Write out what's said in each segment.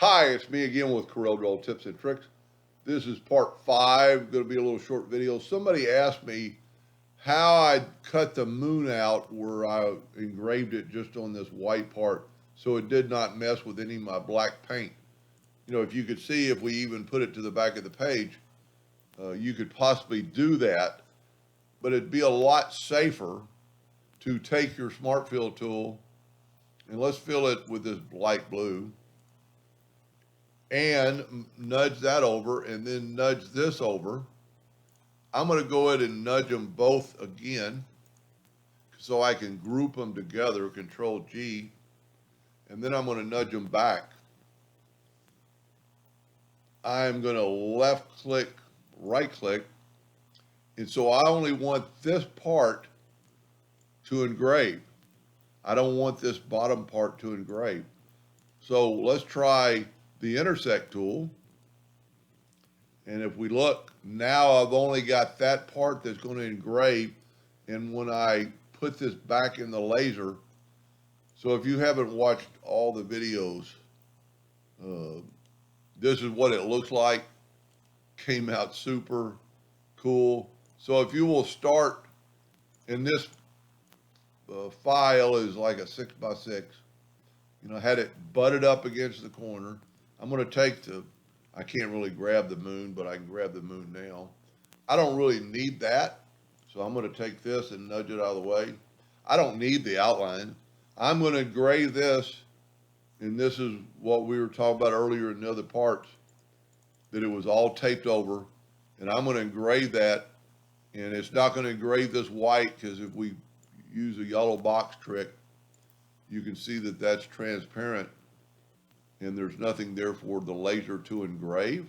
Hi, it's me again with Corel Draw Tips and Tricks. This is part 5, going to be a little short video. Somebody asked me how I'd cut the moon out where I engraved it just on this white part so it did not mess with any of my black paint. You know, if you could see, if we even put it to the back of the page, you could possibly do that, but it'd be a lot safer to take your Smart Fill tool and let's fill it with this light blue and nudge that over and then nudge this over. I'm going to go ahead and nudge them both again so I can group them together, Control G, and then I'm going to nudge them back. I'm going to left click, right click, and so I only want this part to engrave. I don't want this bottom part to engrave. So let's try the Intersect tool. And if we look, now I've only got that part that's going to engrave. And when I put this back in the laser, so if you haven't watched all the videos, this is what it looks like. Came out super cool. So if you will start, in this file is like a 6x6. You know, had it butted up against the corner. I'm going to take I can't really grab the moon, but I can grab the moon now. I don't really need that, so I'm going to take this and nudge it out of the way. I don't need the outline. I'm going to engrave this, and this is what we were talking about earlier in the other parts, that it was all taped over, and I'm going to engrave that, and it's not going to engrave this white, because if we use a yellow box trick, you can see that that's transparent, and there's nothing there for the laser to engrave.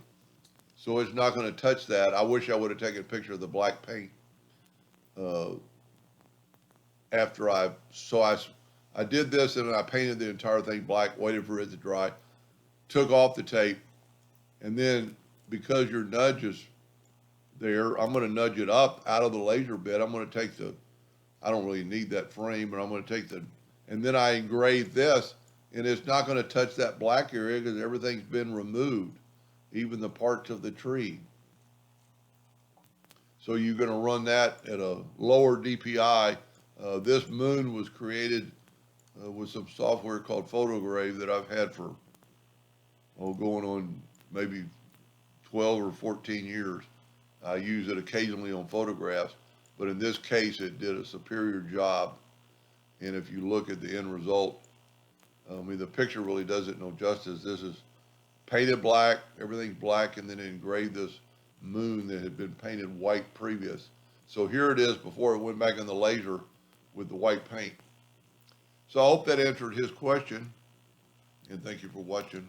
So it's not going to touch that. I wish I would have taken a picture of the black paint after I did this, and I painted the entire thing black, waited for it to dry, took off the tape, and then because your nudge is there, I'm going to nudge it up out of the laser bit. I'm going to take I don't really need that frame, but I'm going to take and then I engrave this, and it's not going to touch that black area because everything's been removed, even the parts of the tree. So you're going to run that at a lower DPI. This moon was created with some software called Photograve that I've had for, going on maybe 12 or 14 years. I use it occasionally on photographs, but in this case, it did a superior job. And if you look at the end result, the picture really does it no justice. This is painted black, everything's black, and then engraved this moon that had been painted white previous. So here it is before it went back in the laser with the white paint. So I hope that answered his question, and thank you for watching.